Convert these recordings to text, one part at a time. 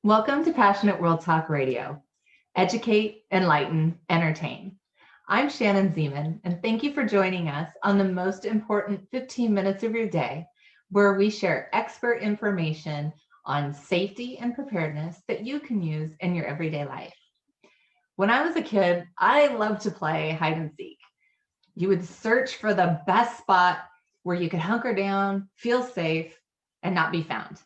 Welcome to Passionate World Talk Radio. Educate, enlighten, entertain. I'm Shannon Zeeman, and thank you for joining us on the most important 15 minutes of your day, where we share expert information on safety and preparedness that you can use in your everyday life. When I was a kid, I loved to play hide and seek. You would search for the best spot where you could hunker down, feel safe, and not be found.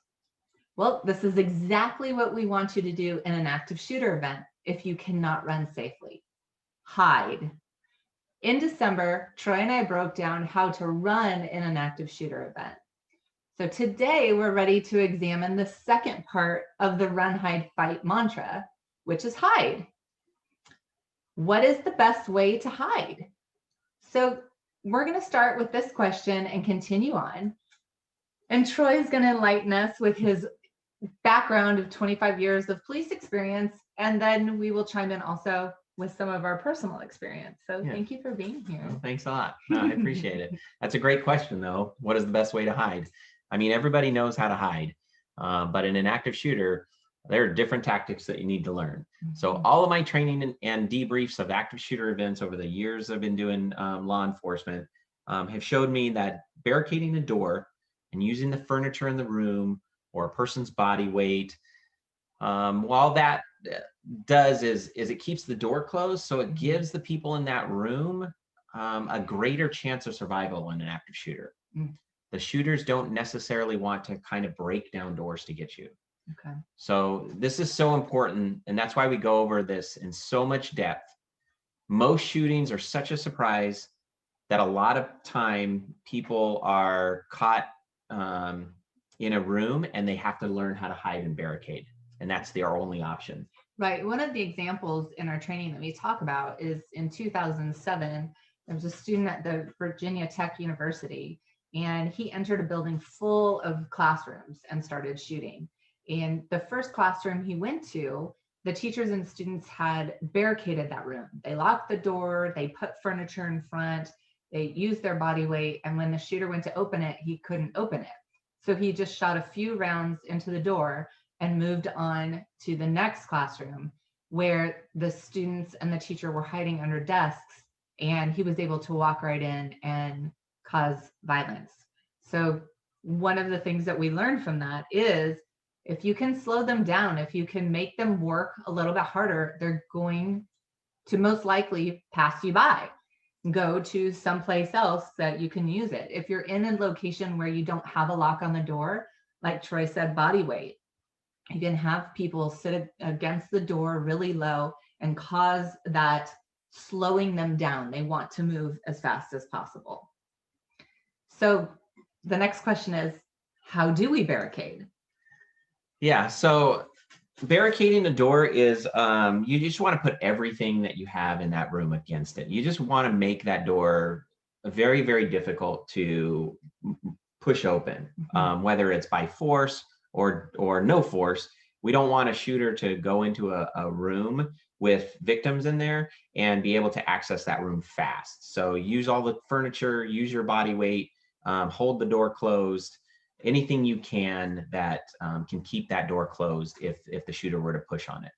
Well, this is exactly what we want you to do in an active shooter event if you cannot run safely. Hide. In December, Troy and I broke down how to run in an active shooter event. So today we're ready to examine the second part of the run, hide, fight mantra, which is hide. What is the best way to hide? So we're going to start with this question and continue on. And Troy is going to enlighten us with his background of 25 years of police experience, and then we will chime in also with some of our personal experience. So Thank you for being here. Well, thanks a lot. No, I appreciate it. That's a great question, though. What is the best way to hide? I mean, everybody knows how to hide, but in an active shooter, there are different tactics that you need to learn. So all of my training and debriefs of active shooter events over the years I've been doing law enforcement have showed me that barricading the door and using the furniture in the room or a person's body weight, while that does is it keeps the door closed, so it gives the people in that room a greater chance of survival in an active shooter. The shooters don't necessarily want to kind of break down doors to get you. Okay. So this is so important, and that's why we go over this in so much depth. Most shootings are such a surprise that a lot of time people are caught in a room and they have to learn how to hide and barricade, and that's their only option. Right. One of the examples in our training that we talk about is in 2007, there was a student at the Virginia Tech University, and he entered a building full of classrooms and started shooting. And the first classroom he went to, the teachers and students had barricaded that room. They locked the door, they put furniture in front, they used their body weight, and when the shooter went to open it, he couldn't open it. So he just shot a few rounds into the door and moved on to the next classroom where the students and the teacher were hiding under desks, and he was able to walk right in and cause violence. So one of the things that we learned from that is if you can slow them down, if you can make them work a little bit harder, they're going to most likely pass you by. Go to someplace else that you can use it. If you're in a location where you don't have a lock on the door, like Troy said, body weight, you can have people sit against the door really low and cause that slowing them down. They want to move as fast as possible. So the next question is, how do we barricade? Yeah, so barricading the door is you just want to put everything that you have in that room against it. You just want to make that door very, very difficult to push open, whether it's by force or no force. We don't want a shooter to go into a room with victims in there and be able to access that room fast. So use all the furniture, use your body weight, hold the door closed. Anything you can that can keep that door closed if the shooter were to push on it.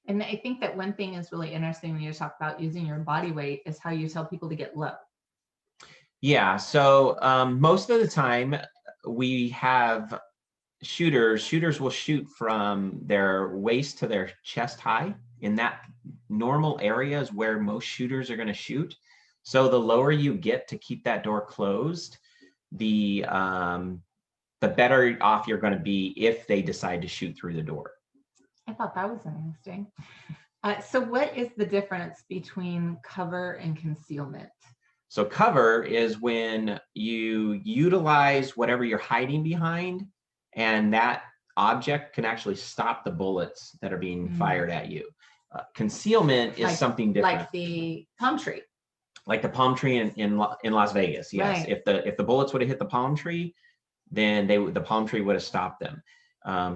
And I think that one thing is really interesting when you talk about using your body weight is how you tell people to get low. Yeah, so most of the time we have shooters will shoot from their waist to their chest high. In that normal area is where most shooters are going to shoot. So the lower you get to keep that door closed, the better off you're going to be if they decide to shoot through the door. I thought that was interesting. So what is the difference between cover and concealment? So cover is when you utilize whatever you're hiding behind, and that object can actually stop the bullets that are being fired at you. Concealment is something different. Like the palm tree. Like the palm tree in Las Vegas, yes. Right. If the bullets would have hit the palm tree, then the palm tree would have stopped them.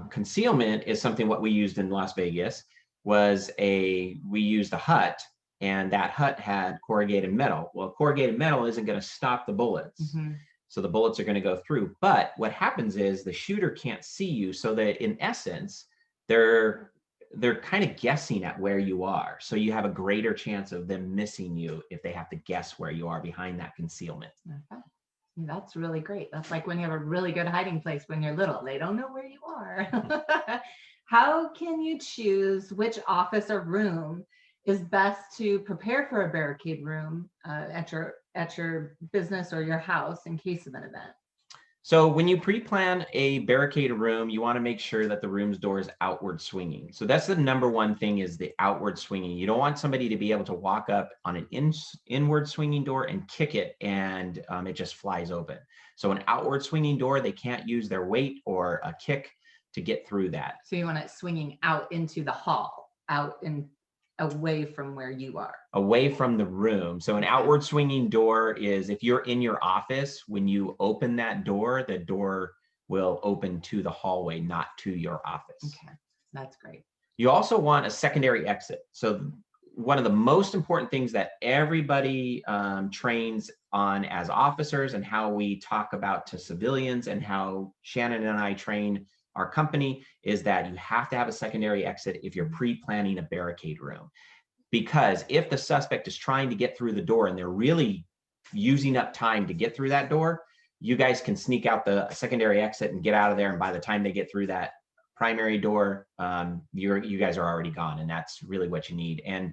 Concealment is something what we used in Las Vegas we used a hut, and that hut had corrugated metal. Well, corrugated metal isn't going to stop the bullets. So the bullets are going to go through. But what happens is the shooter can't see you, so that in essence, they're kind of guessing at where you are. So you have a greater chance of them missing you if they have to guess where you are behind that concealment. Okay. That's really great. That's like when you have a really good hiding place when you're little, they don't know where you are. How can you choose which office or room is best to prepare for a barricade room at your business or your house in case of an event? So when you pre-plan a barricaded room, you want to make sure that the room's door is outward swinging. So that's the number one thing, is the outward swinging. You don't want somebody to be able to walk up on an inward swinging door and kick it, and it just flies open. So an outward swinging door, they can't use their weight or a kick to get through that. So you want it swinging out into the hall, out and away from where you are. Away from the room. So an outward swinging door is if you're in your office, when you open that door, the door will open to the hallway, not to your office. Okay, that's great. You also want a secondary exit. So one of the most important things that everybody trains on as officers, and how we talk about to civilians, and how Shannon and I train our company, is that you have to have a secondary exit if you're pre-planning a barricade room. Because if the suspect is trying to get through the door and they're really using up time to get through that door, you guys can sneak out the secondary exit and get out of there. And by the time they get through that primary door, you guys are already gone. And that's really what you need. And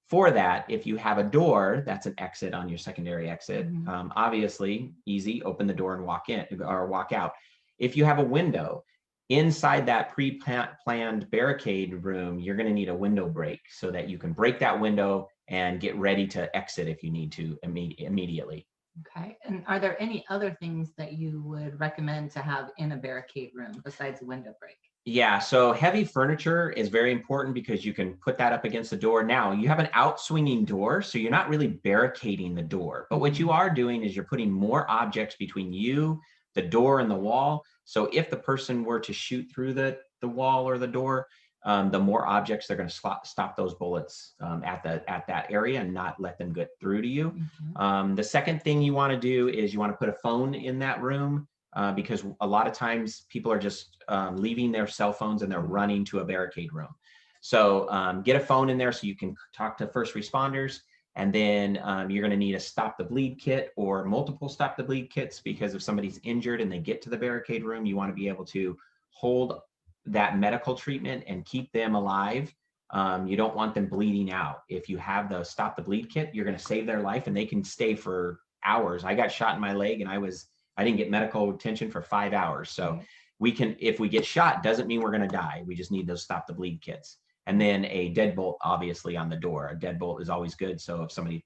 for that, if you have a door that's an exit on your secondary exit, obviously easy, open the door and walk in or walk out. If you have a window inside that pre-planned barricade room, you're going to need a window break so that you can break that window and get ready to exit if you need to immediately. Okay. And are there any other things that you would recommend to have in a barricade room besides a window break? Yeah, so heavy furniture is very important because you can put that up against the door. Now you have an out-swinging door, so you're not really barricading the door, but what you are doing is you're putting more objects between you, the door, and the wall. So if the person were to shoot through the wall or the door, the more objects, they're going to stop those bullets at that area and not let them get through to you. The second thing you want to do is you want to put a phone in that room because a lot of times people are just leaving their cell phones and they're running to a barricade room. So get a phone in there so you can talk to first responders. And then you're going to need a stop the bleed kit or multiple stop the bleed kits, because if somebody's injured and they get to the barricade room, you want to be able to hold that medical treatment and keep them alive. You don't want them bleeding out. If you have the stop the bleed kit, you're going to save their life and they can stay for hours. I got shot in my leg and I didn't get medical attention for 5 hours. So we can, if we get shot, doesn't mean we're going to die. We just need those stop the bleed kits. And then a deadbolt, obviously, on the door. A deadbolt is always good. So if somebody,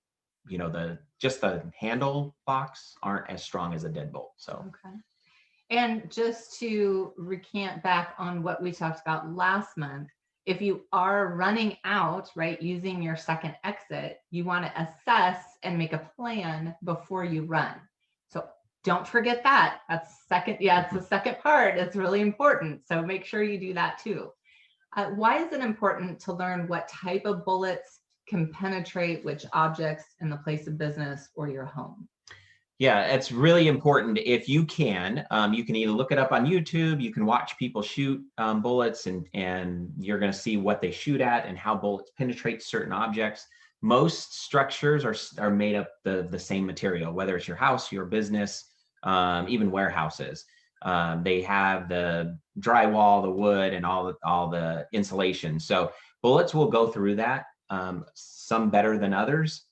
just the handle locks aren't as strong as a deadbolt. So. Okay. And just to recant back on what we talked about last month, if you are running out, right, using your second exit, you want to assess and make a plan before you run. So don't forget that. That's second. Yeah, it's the second part. It's really important. So make sure you do that too. Why is it important to learn what type of bullets can penetrate which objects in the place of business or your home? Yeah, it's really important. If you can either look it up on YouTube, you can watch people shoot bullets, and you're going to see what they shoot at and how bullets penetrate certain objects. Most structures are made up the same material, whether it's your house, your business, even warehouses. They have the drywall, the wood, and all the insulation. So bullets will go through that, some better than others.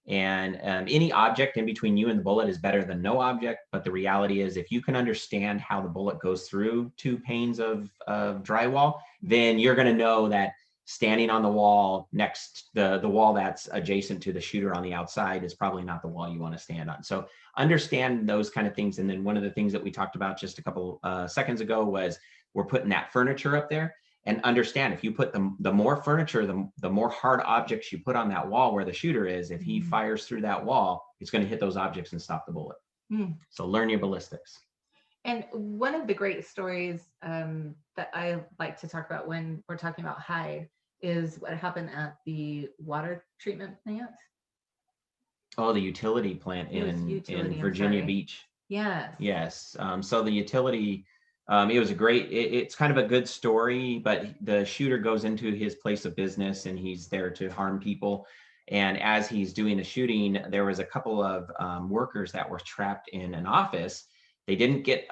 And any object in between you and the bullet is better than no object. But the reality is, if you can understand how the bullet goes through 2 panes of drywall, then you're going to know that standing on the wall next, the wall that's adjacent to the shooter on the outside is probably not the wall you want to stand on. So understand those kind of things. And then one of the things that we talked about just a couple seconds ago was we're putting that furniture up there. And understand, if you put the more furniture, the more hard objects you put on that wall where the shooter is, if he fires through that wall, it's going to hit those objects and stop the bullet. So learn your ballistics. And one of the great stories that I like to talk about when we're talking about Hyde is what happened at the water treatment plant. Oh, the utility plant in Virginia Beach. Yes. Yes. So the utility It was a great, it's kind of a good story, but the shooter goes into his place of business and he's there to harm people. And as he's doing the shooting, there was a couple of workers that were trapped in an office. They didn't get,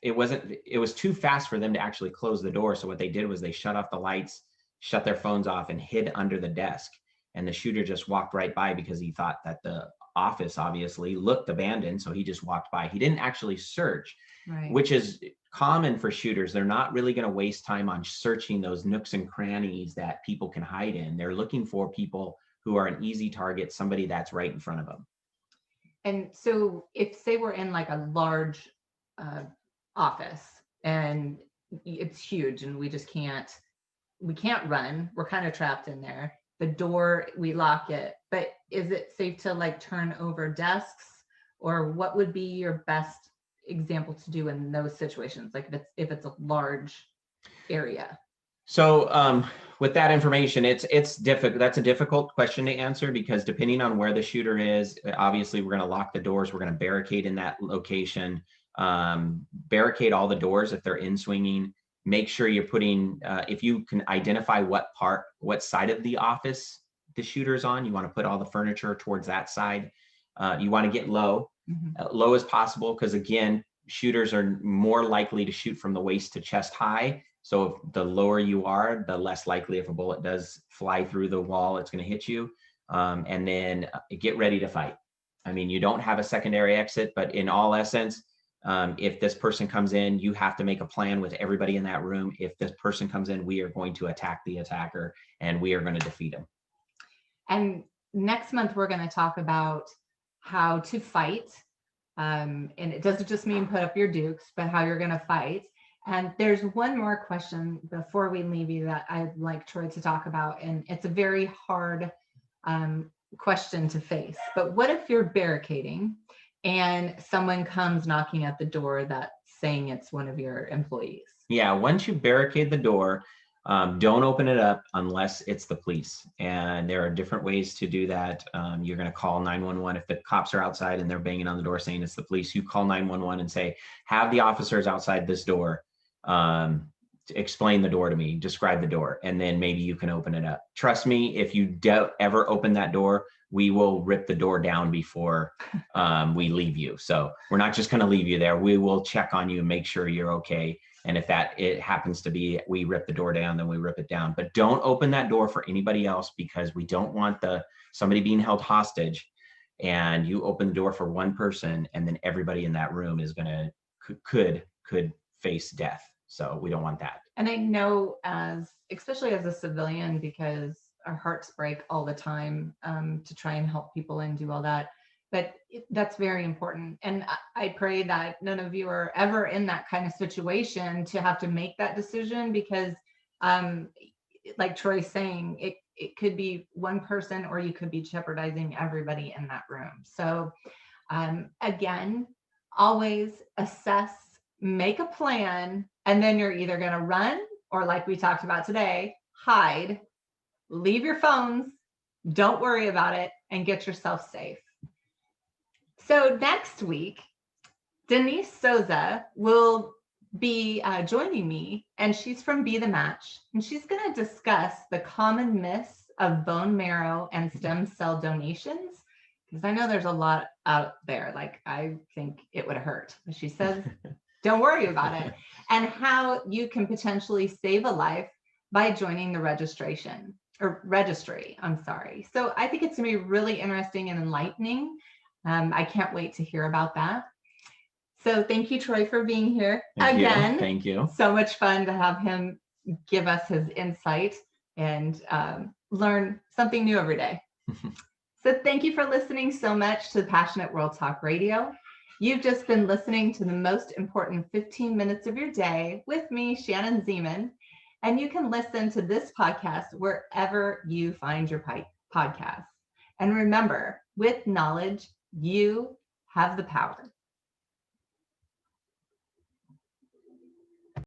it was too fast for them to actually close the door. So what they did was they shut off the lights, shut their phones off, and hid under the desk. And the shooter just walked right by because he thought that the office obviously looked abandoned. So he just walked by. He didn't actually search, Right. which is common for shooters. They're not really going to waste time on searching those nooks and crannies that people can hide in. They're looking for people who are an easy target, somebody that's right in front of them. And so if say we're in like a large office and it's huge and we can't run, we're kind of trapped in there. The door, we lock it, but is it safe to like turn over desks, or what would be your best example to do in those situations? Like if it's a large area. So with that information, it's difficult. That's a difficult question to answer because depending on where the shooter is, obviously we're going to lock the doors. We're going to barricade in that location, barricade all the doors if they're in swinging. Make sure you're putting, if you can identify what side of the office the shooter's on, you want to put all the furniture towards that side. You want to get low, low as possible, because again, shooters are more likely to shoot from the waist to chest high. So if the lower you are, the less likely if a bullet does fly through the wall, it's going to hit you. And then get ready to fight. I mean, you don't have a secondary exit, but in all essence, if this person comes in, you have to make a plan with everybody in that room. If this person comes in, we are going to attack the attacker and we are going to defeat him. And next month, we're going to talk about how to fight. And it doesn't just mean put up your dukes, but how you're going to fight. And there's one more question before we leave you that I'd like Troy to talk about. And it's a very hard question to face. But what if you're barricading and someone comes knocking at the door that's saying it's one of your employees? Yeah, once you barricade the door, don't open it up unless it's the police. And there are different ways to do that. You're going to call 911. If the cops are outside and they're banging on the door saying it's the police, you call 911 and say, have the officers outside this door explain the door to me, describe the door, and then maybe you can open it up. Trust me, if you ever open that door, we will rip the door down before we leave you. So we're not just going to leave you there. We will check on you and make sure you're okay. And if it happens to be we rip the door down, then we rip it down. But don't open that door for anybody else, because we don't want somebody being held hostage and you open the door for one person and then everybody in that room is going to could face death. So we don't want that. And I know especially as a civilian, because our hearts break all the time to try and help people and do all that. But that's very important. And I pray that none of you are ever in that kind of situation to have to make that decision, because like Troy's saying, it could be one person or you could be jeopardizing everybody in that room. So again, always assess, make a plan, and then you're either going to run or, like we talked about today, hide, leave your phones, don't worry about it, and get yourself safe. So next week, Denise Souza will be joining me, and she's from Be the Match, and she's going to discuss the common myths of bone marrow and stem cell donations, because I know there's a lot out there. Like, I think it would hurt. But she says, don't worry about it, and how you can potentially save a life by joining the registry. I'm sorry. So I think it's going to be really interesting and enlightening. I can't wait to hear about that. So thank you, Troy, for being here again. Thank you. So much fun to have him give us his insight and learn something new every day. So thank you for listening so much to Passionate World Talk Radio. You've just been listening to the most important 15 minutes of your day with me, Shannon Zeeman. And you can listen to this podcast wherever you find your podcasts. And remember, with knowledge, you have the power.